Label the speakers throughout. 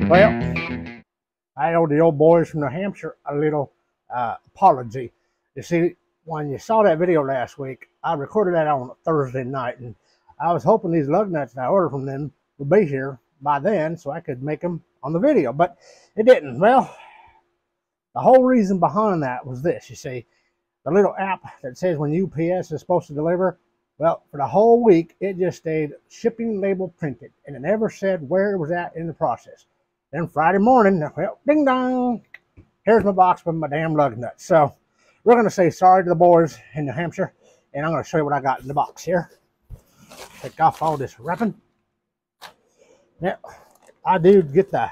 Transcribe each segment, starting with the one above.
Speaker 1: Well, I owe the old boys from New Hampshire a little apology. You see, when you saw that video last week, I recorded that on Thursday night, and I was hoping these lug nuts I ordered from them would be here by then so I could make them on the video, but it didn't. Well, the whole reason behind that was this. You see, the little app that says when UPS is supposed to deliver, well, for the whole week, it just stayed shipping label printed, and it never said where it was at in the process. Then Friday morning, well, ding dong, here's my box with my damn lug nuts. So we're going to say sorry to the boys in New Hampshire, and I'm going to show you what I got in the box here. Take off all this wrapping. Now, I do get the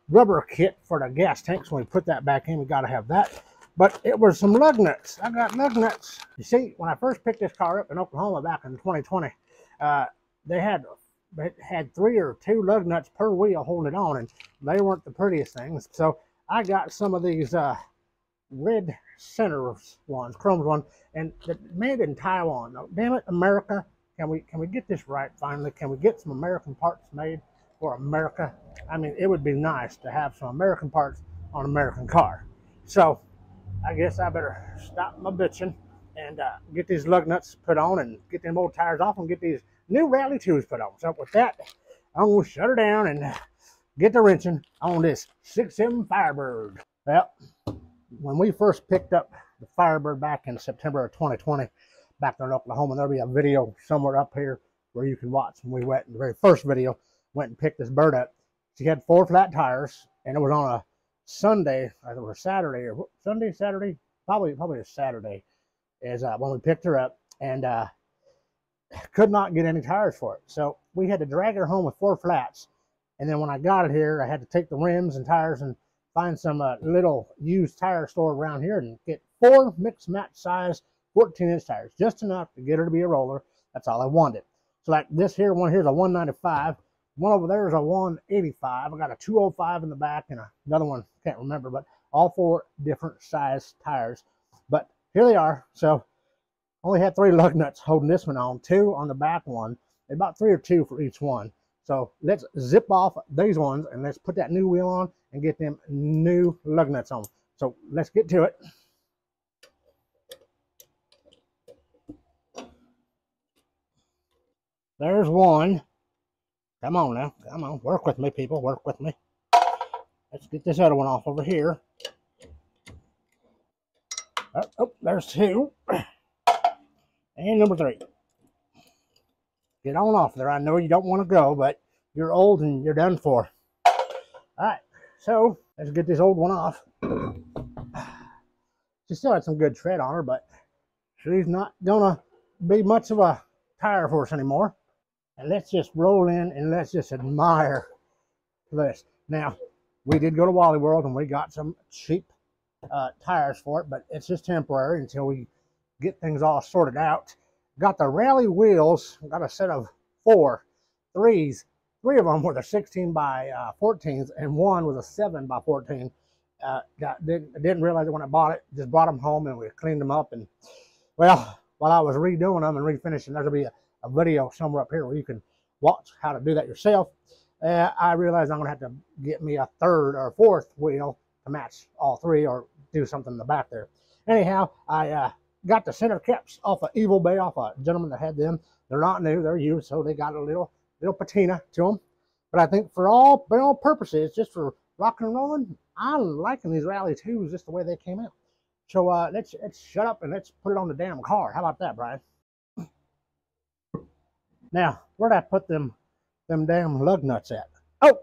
Speaker 1: rubber kit for the gas tanks. When we put that back in, we got to have that. But it was some lug nuts. I got lug nuts. You see, when I first picked this car up in Oklahoma back in 2020, they had 3 or 2 lug nuts per wheel holding it on, and they weren't the prettiest things. So I got some of these red center ones, chrome ones, and made in Taiwan. Now, damn it, America, can we get this right finally? Can we get some American parts made for America? I mean, it would be nice to have some American parts on an American car. So I guess I better stop my bitching and get these lug nuts put on and get them old tires off and get these new Rally 2s put on. So with that, I'm going to shut her down and get the wrenching on this 6.7 Firebird. Well, when we first picked up the Firebird back in September of 2020, back there in Oklahoma, there'll be a video somewhere up here where you can watch. When we went in the very first video, went and picked this bird up. She had 4 flat tires, and it was on a Sunday, or Saturday, or Saturday, probably a Saturday, is when we picked her up, and could not get any tires for it. So we had to drag her home with 4 flats. And then when I got it here, I had to take the rims and tires and find some little used tire store around here and get 4 mixed match size 14-inch tires, just enough to get her to be a roller. That's all I wanted. So like this here, one here's a 195. One over there is a 185. I got a 205 in the back and another one, can't remember, but all 4 different size tires. But here they are. So only had 3 lug nuts holding this one on, 2 on the back one, about 3 or 2 for each one. So let's zip off these ones and let's put that new wheel on and get them new lug nuts on. So let's get to it. There's one. Come on now, come on, work with me, people, work with me. Let's get this other one off over here. Oh, there's 2. And number 3. Get on off there. I know you don't want to go, but you're old and you're done for. All right, so let's get this old one off. She still had some good tread on her, but she's not gonna be much of a tire for us anymore. And let's just roll in and let's just admire this. Now, we did go to Wally World and we got some cheap tires for it, but it's just temporary until we get things all sorted out. Got the Rally wheels, got a set of 4 3s. 3 of them were the 16 by 14s and one was a 7 by 14. Didn't realize it when I bought it. Just brought them home and we cleaned them up. And well, while I was redoing them and refinishing, there'll be a video somewhere up here where you can watch how to do that yourself. I realized I'm gonna have to get me a 3rd or 4th wheel to match all 3 or do something in the back there. Anyhow, I got the center caps off of Evil Bay, off a gentleman that had them. They're not new, they're used, so they got a little patina to them. But I think for all purposes, just for rocking and rolling, I'm liking these Rally 2s just the way they came out. So let's shut up and let's put it on the damn car. How about that, Brian? Now, where'd I put them damn lug nuts at? Oh,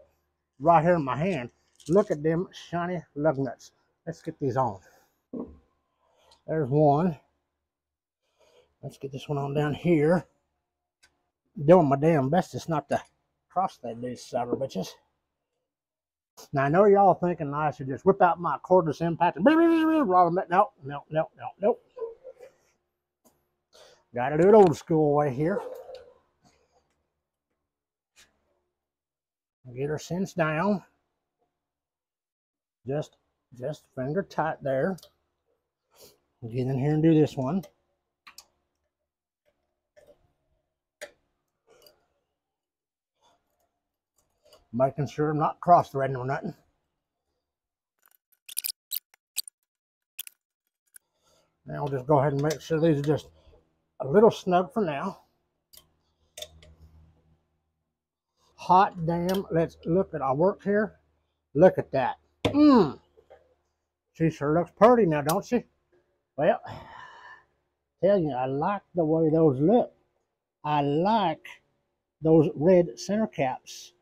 Speaker 1: right here in my hand. Look at them shiny lug nuts. Let's get these on. There's one. Let's get this one on down here. Doing my damn best just not to cross these son of bitches. Now, I know y'all thinking I should just whip out my cordless impact and nope. Gotta do it old school way here. Get her cinched down. Just finger tight there. Get in here and do this one. making sure I'm not cross-threading or nothing. Now I'll just go ahead and make sure these are just a little snug for now. Hot damn, let's look at our work here. Look at that. She sure looks pretty now, don't she? Well, tell you, I like the way those look. I like those red center caps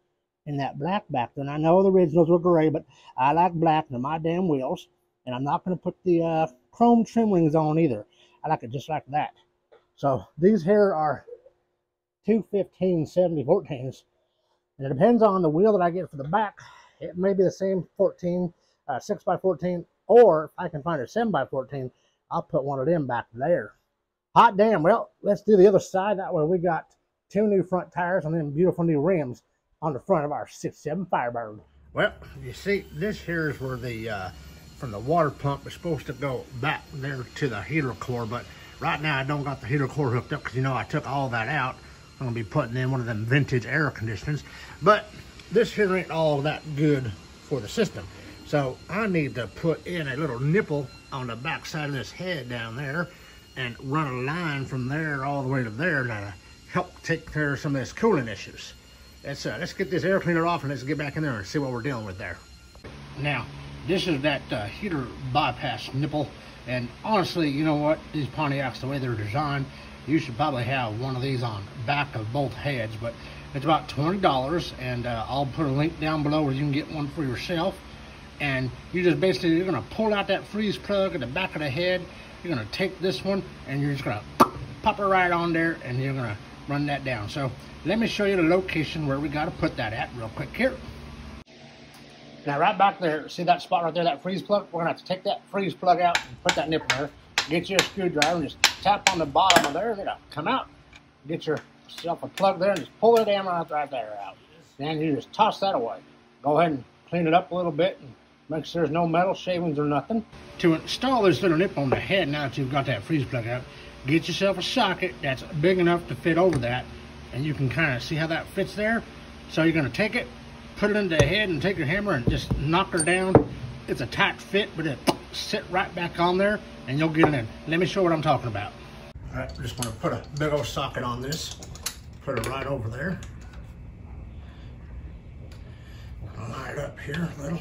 Speaker 1: and that black back there. And I know the originals were gray, but I like black to my damn wheels. And I'm not going to put the chrome trim rings on either. I like it just like that. So these here are 215 7014s. And it depends on the wheel that I get for the back. It may be the same 14, 6x14, or if I can find a 7x14, I'll put one of them back there. Hot damn. Well, let's do the other side. That way we got 2 new front tires and then beautiful new rims on the front of our 6.7 Firebird. Well, you see, this here is where the from the water pump is supposed to go back there to the heater core, but right now I don't got the heater core hooked up because, you know, I took all that out. I'm gonna be putting in one of them vintage air conditioners, but this here ain't all that good for the system. So I need to put in a little nipple on the back side of this head down there and run a line from there all the way to there to help take care of some of this coolant issues. Let's get this air cleaner off and let's get back in there and see what we're dealing with there. Now, this is that heater bypass nipple, and honestly, you know what? These Pontiacs, the way they're designed, you should probably have one of these on back of both heads, but it's about $20, and I'll put a link down below where you can get one for yourself. And you just basically, you're gonna pull out that freeze plug at the back of the head. You're gonna take this one and you're just gonna pop it right on there, and you're gonna run that down. So let me show you the location where we gotta put that at real quick here. Now right back there, see that spot right there, that freeze plug? We're gonna have to take that freeze plug out and put that nipple there. Get you a screwdriver and just tap on the bottom of there, and it'll come out. Get yourself a plug there and just pull the damn right there out. Then you just toss that away. Go ahead and clean it up a little bit and make sure there's no metal shavings or nothing. To install this little nip on the head, now that you've got that freeze plug out, get yourself a socket that's big enough to fit over that, and you can kind of see how that fits there. So you're going to take it, put it into the head, and take your hammer and just knock her down. It's a tight fit, but it'll sit right back on there, and you'll get it in. Let me show what I'm talking about. All right, I'm just going to put a big old socket on this, put it right over there. Line it up here a little.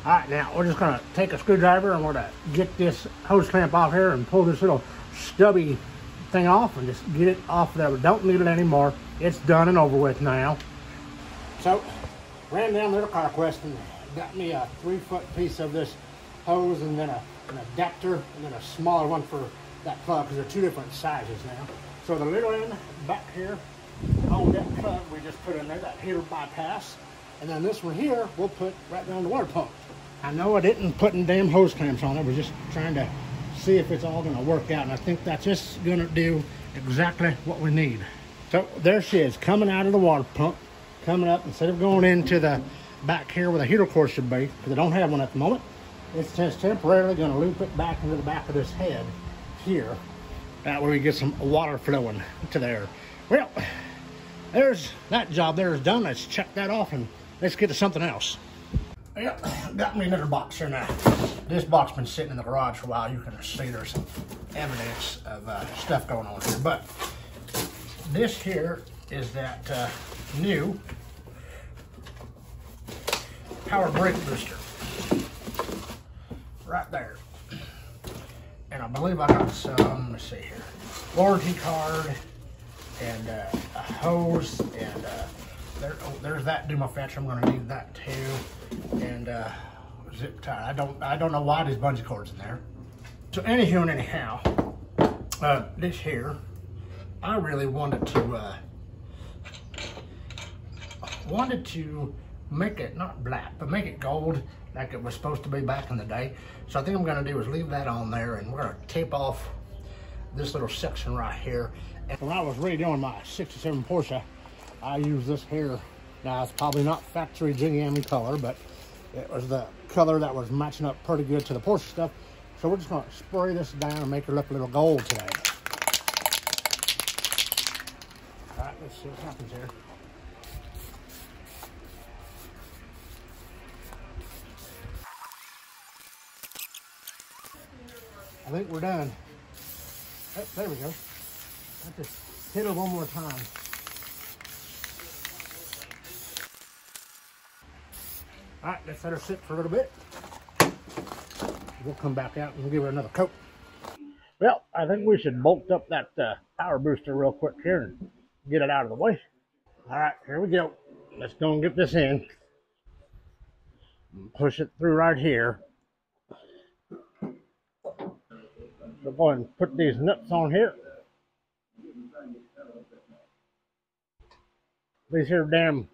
Speaker 1: All right, now we're just gonna take a screwdriver and we're gonna get this hose clamp off here and pull this little stubby thing off and just get it off there. We don't need it anymore. It's done and over with now. So, ran down there to CarQuest and got me a 3-foot piece of this hose and then an adapter and then a smaller one for that plug, because they're 2 different sizes now. So the little end back here on that plug we just put in there, that heater bypass. And then this one here, we'll put right down the water pump. I know I didn't put any damn hose clamps on it. We're just trying to see if it's all going to work out. And I think that's just going to do exactly what we need. So there she is, coming out of the water pump, coming up. Instead of going into the back here where the heater core should be, because I don't have one at the moment, it's just temporarily going to loop it back into the back of this head here. That way we get some water flowing to there. Well, there's that job there is done. Let's check that off and let's get to something else. Yep, got me another box here now. This box been sitting in the garage for a while. You can see there's some evidence of stuff going on here. But this here is that new power brake booster. Right there. And I believe I got some, let me see here, warranty card and a hose, and there's that do my fetch. I'm gonna need that too, and zip tie. I don't know why there's bungee cords in there. So anywho and anyhow, this here, I really wanted to make it not black, but make it gold like it was supposed to be back in the day. So I think I'm gonna do is leave that on there, and we're gonna tape off this little section right here. And when I was redoing my 67 Porsche, I used this here. Now it's probably not factory GM color, but it was the color that was matching up pretty good to the Porsche stuff. So we're just going to spray this down and make her look a little gold today. All right, let's see what happens here. I think we're done. Oh, there we go. Let's just hit her one more time. All right, let's let her sit for a little bit. We'll come back out and give her another coat. Well, I think we should bolt up that power booster real quick here and get it out of the way. All right, here we go. Let's go and get this in. Push it through right here. We'll go ahead and put these nuts on here. These here damn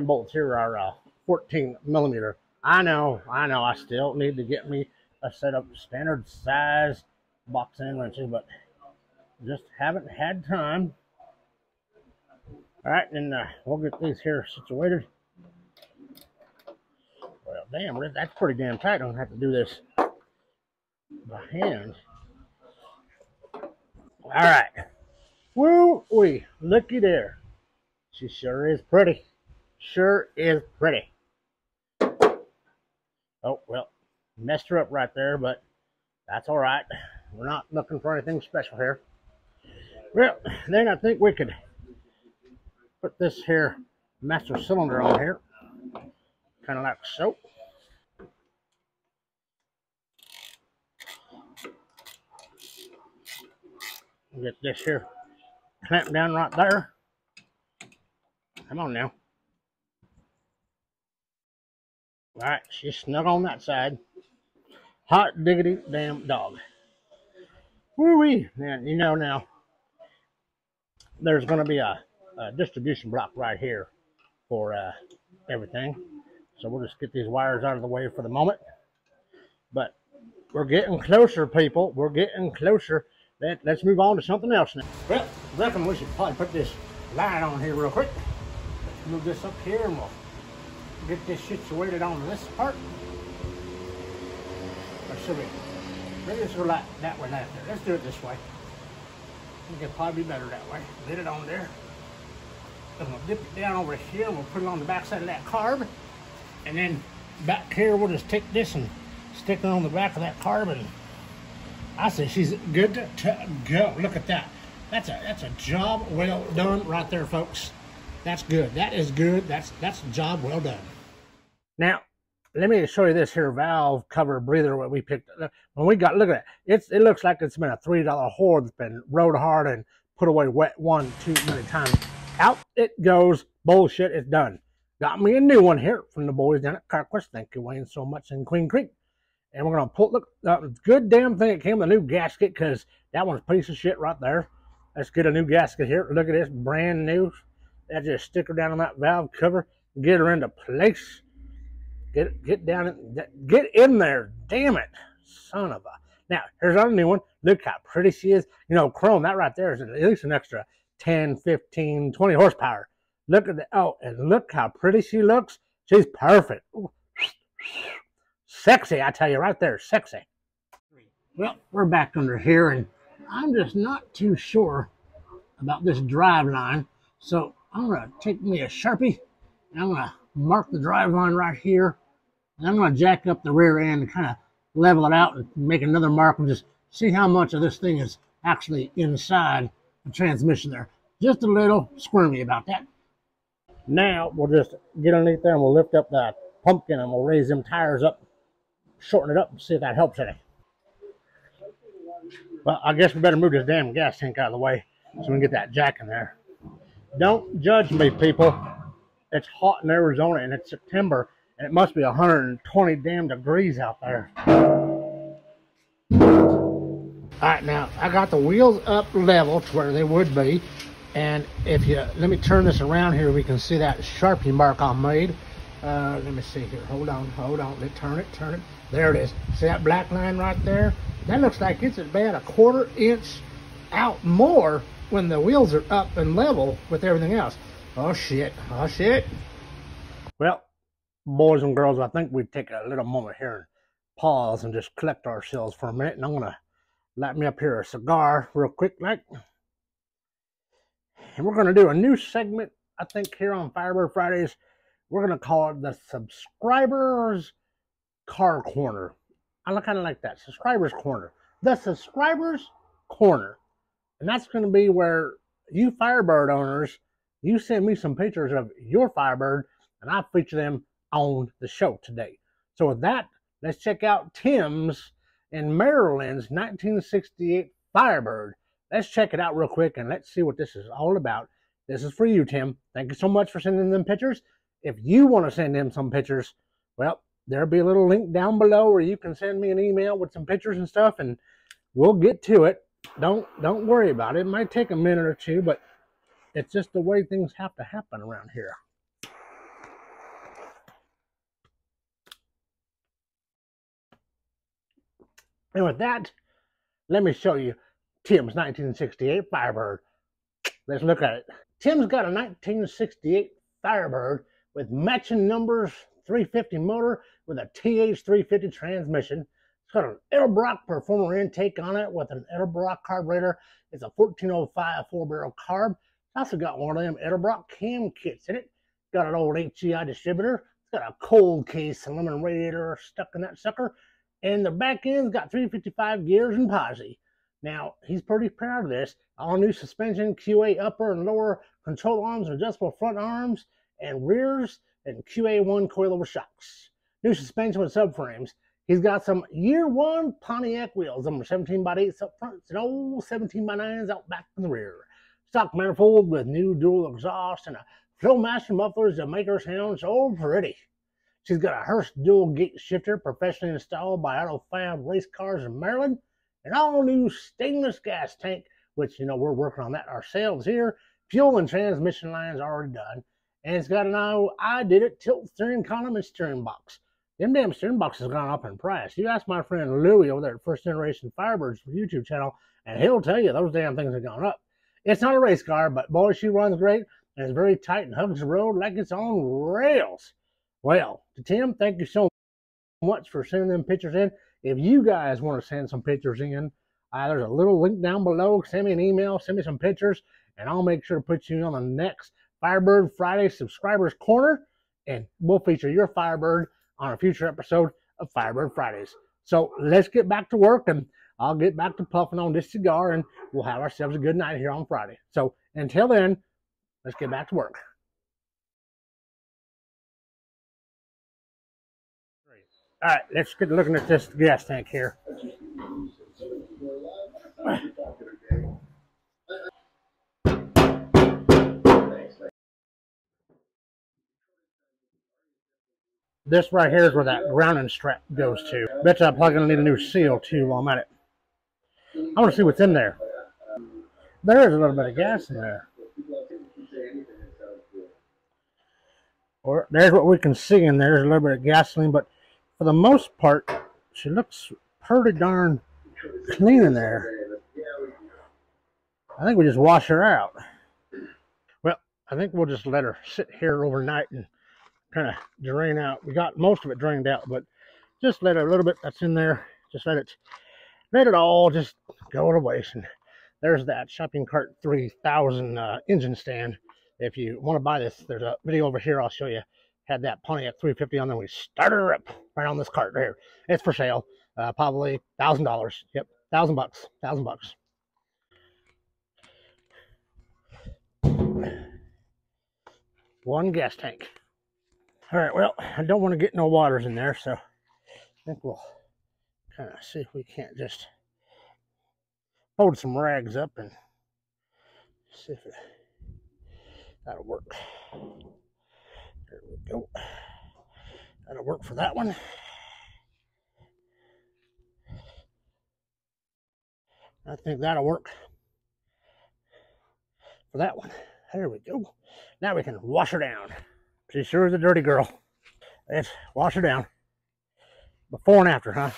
Speaker 1: bolts here are 14 millimeter. I know, I still need to get me a set of standard size box end wrenches, but just haven't had time. All right, then we'll get these here situated. Well, damn, that's pretty damn tight. I don't have to do this by hand. All right. Woo-wee, looky there. She sure is pretty. Sure is pretty. Oh, well, messed her up right there, but that's all right. We're not looking for anything special here. Well, then I think we could put this here master cylinder on here, kind of like so. Get this here clamped down right there. Come on now. All right, she's snug on that side. Hot diggity damn dog. Woo-wee. And you know now, there's going to be a distribution block right here for everything. So we'll just get these wires out of the way for the moment. But we're getting closer, people. We're getting closer. Let's move on to something else now. Well, I reckon we should probably put this line on here real quick. Let's move this up here and we'll get this situated on this part. Or should we? Maybe let's go like that way, that there. Let's do it this way. I think it'll probably be better that way. Get it on there. And we'll dip it down over here and we'll put it on the back side of that carb. And then back here, we'll just take this and stick it on the back of that carb. And I say she's good to go. Look at that. That's a job well done right there, folks. That's good. That is good. That's a job well done. Now, let me show you this here valve cover breather what we picked up. When we got, look at it. It looks like it's been a $3 whore that's been rode hard and put away wet one too many times. Out it goes. Bullshit, it's done. Got me a new one here from the boys down at Carquest. Thank you, Wayne, so much in Queen Creek. And we're going to pull, look, good damn thing it came with a new gasket because that one's a piece of shit right there. Let's get a new gasket here. Look at this, brand new. That just stick her down on that valve cover, get her into place. Get down, get in there, damn it, son of a. Now, here's our new one. Look how pretty she is. You know, chrome, that right there is at least an extra 10, 15, 20 horsepower. Look at that. Oh, and look how pretty she looks. She's perfect. Ooh. Sexy, I tell you, right there, sexy. Well, we're back under here, and I'm just not too sure about this drive line. So I'm going to take me a Sharpie, and I'm going to mark the drive line right here. And I'm going to jack up the rear end and kind of level it out and make another mark and just see how much of this thing is actually inside the transmission there. Just a little squirmy about that. Now we'll just get underneath there and we'll lift up that pumpkin and we'll raise them tires up, shorten it up and see if that helps any. Well, I guess we better move this damn gas tank out of the way so we can get that jack in there. Don't judge me, people. It's hot in Arizona and it's September and it must be 120 damn degrees out there. All right, now I got the wheels up level to where they would be. And if you, let me turn this around here, we can see that Sharpie mark I made. Let me see here, hold on. Let's turn it. There it is. See that black line right there? That looks like it's about a 1/4 inch out more when the wheels are up and level with everything else. Oh shit. Well, boys and girls, I think we'd take a little moment here and pause and just collect ourselves for a minute. And I'm going to light me up here a cigar real quick, like. And we're going to do a new segment, I think, here on Firebird Fridays. We're going to call it the Subscribers Car Corner. I kind of like that. Subscribers Corner. The Subscribers Corner. And that's going to be where you Firebird owners, you send me some pictures of your Firebird, and I feature them on the show today. So with that, let's check out Tim's in Maryland's 1968 Firebird. Let's check it out real quick, and let's see what this is all about. This is for you, Tim. Thank you so much for sending them pictures. If you want to send him some pictures, well, there'll be a little link down below where you can send me an email with some pictures and stuff, and we'll get to it. Don't worry about it. It might take a minute or two, but it's just the way things have to happen around here. And with that, let me show you Tim's 1968 Firebird. Let's look at it. Tim's got a 1968 Firebird with matching numbers, 350 motor with a TH350 transmission. It's got an Edelbrock Performer intake on it with an Edelbrock carburetor. It's a 1405 4-barrel carb. It's also got one of them Edelbrock cam kits in it. Got an old HEI distributor. It's got a cold case aluminum radiator stuck in that sucker. And the back end's got 355 gears and posi. Now, he's pretty proud of this. All new suspension, QA upper and lower control arms, adjustable front arms and rears, and QA1 coilover shocks. New suspension with subframes. He's got some year one Pontiac wheels, number 17x8s up front and old 17x9s out back in the rear. Stock manifold with new dual exhaust and a Flowmaster mufflers that make her sound so pretty. She's got a Hurst dual gate shifter professionally installed by Auto Fab Race Cars in Maryland. An all-new stainless gas tank, which, you know, we're working on that ourselves here. Fuel and transmission lines already done. And it's got an I did it tilt steering column and steering box. Them damn steering boxes have gone up in price. You ask my friend Louie over there at First Generation Firebirds YouTube channel, and he'll tell you those damn things have gone up. It's not a race car, but boy, she runs great, and it's very tight and hugs the road like it's on rails. Well, to Tim, thank you so much for sending them pictures in. If you guys want to send some pictures in, there's a little link down below. Send me an email, send me some pictures, and I'll make sure to put you on the next Firebird Friday Subscribers Corner, and we'll feature your Firebird on a future episode of Firebird Fridays. So let's get back to work, and I'll get back to puffing on this cigar, and we'll have ourselves a good night here on Friday. So until then, let's get back to work. All right, let's get looking at this gas tank here. This right here is where that grounding strap goes to. Bet you I'm probably going to need a new seal too while I'm at it. I want to see what's in there. There's a little bit of gas in there. Or there's what we can see in there. There's a little bit of gasoline, but for the most part, she looks pretty darn clean in there. I think we just wash her out. Well, I think we'll just let her sit here overnight and kind of drain out. We got most of it drained out, but just let a little bit that's in there, just let it all just go to waste. And there's that shopping cart 3000 engine stand. If you want to buy this, there's a video over here I'll show you. Had that Pontiac 350 on there. We started her up right on this cart right here. It's for sale. Probably $1,000. Yep, $1,000. $1,000. One gas tank. All right, well, I don't want to get no waters in there, so I think we'll kind of see if we can't just fold some rags up and see if that'll work. There we go. That'll work for that one. I think that'll work for that one. There we go. Now we can wash her down. She sure is a dirty girl. Let's wash her down. Before and after, huh?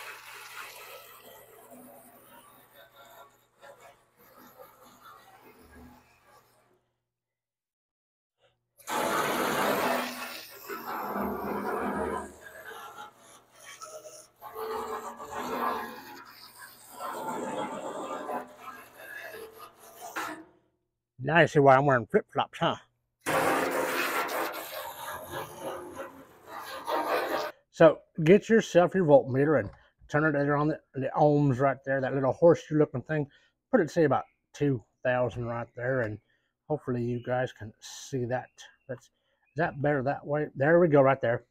Speaker 1: Now you see why I'm wearing flip-flops, huh? So get yourself your voltmeter and turn it there on the ohms right there, that little horseshoe looking thing. Put it, say, about 2,000 right there, and hopefully you guys can see that. Is that better that way? There we go, right there.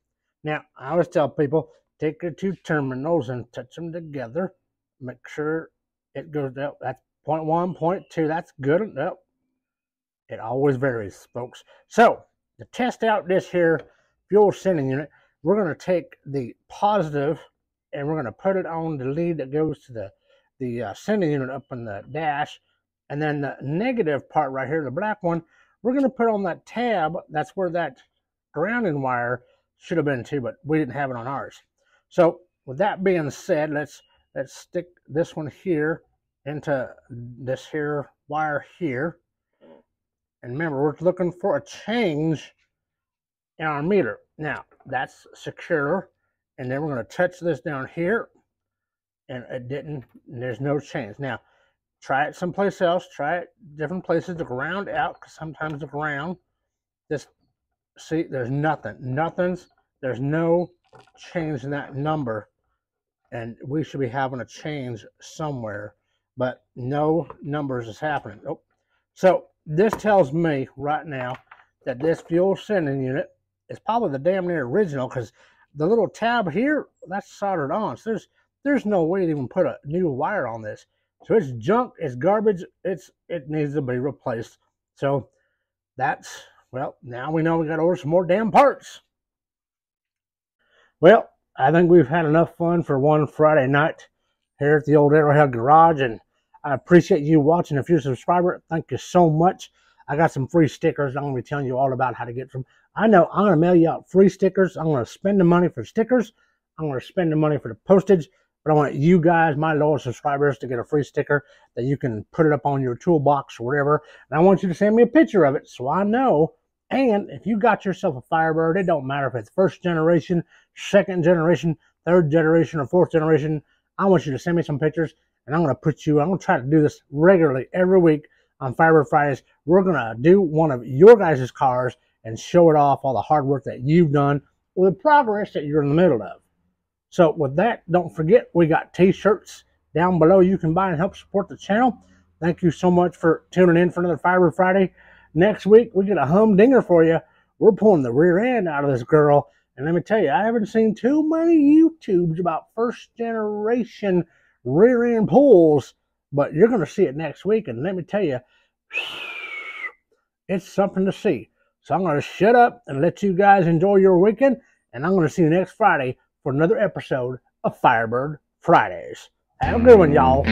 Speaker 1: Now, I always tell people, take your two terminals and touch them together. Make sure it goes up. That's 0.1, 0.2. That's good. Nope. It always varies, folks. So, to test out this here fuel sending unit, we're going to take the positive and we're going to put it on the lead that goes to the sending unit up in the dash. And then the negative part right here, the black one, we're going to put on that tab. That's where that grounding wire should have been too, but we didn't have it on ours. So with that being said, let's stick this one here into this here wire here. And remember, we're looking for a change in our meter. Now, that's secure. And then we're going to touch this down here. And it didn't, there's no change. Now, try it someplace else. Try it different places to ground out, because sometimes the ground, just see, there's nothing. There's no change in that number. And we should be having a change somewhere. But no numbers is happening. Nope. So this tells me right now that this fuel sending unit is probably the damn near original, because the little tab here, that's soldered on. So there's no way to even put a new wire on this. So it's junk, it's garbage, it needs to be replaced. So that's, well, now we know we got to order some more damn parts. Well, I think we've had enough fun for one Friday night here at the old Arrowhead Garage, and I appreciate you watching. If you're a subscriber, thank you so much. I got some free stickers. I'm going to be telling you all about how to get them. I know I'm going to mail you out free stickers. I'm going to spend the money for stickers. I'm going to spend the money for the postage. But I want you guys, my loyal subscribers, to get a free sticker that you can put it up on your toolbox or whatever. And I want you to send me a picture of it so I know. And if you got yourself a Firebird, it don't matter if it's first generation, second generation, third generation, or fourth generation. I want you to send me some pictures. And I'm going to try to do this regularly every week on Firebird Fridays. We're going to do one of your guys' cars and show it off, all the hard work that you've done or the progress that you're in the middle of. So with that, don't forget, we got t-shirts down below you can buy and help support the channel. Thank you so much for tuning in for another Firebird Friday. Next week, we get a humdinger for you. We're pulling the rear end out of this girl. And let me tell you, I haven't seen too many YouTubes about first generation rear end pulls, but you're going to see it next week. And let me tell you, it's something to see. So I'm going to shut up and let you guys enjoy your weekend. And I'm going to see you next Friday for another episode of Firebird Fridays. Have a good one, y'all.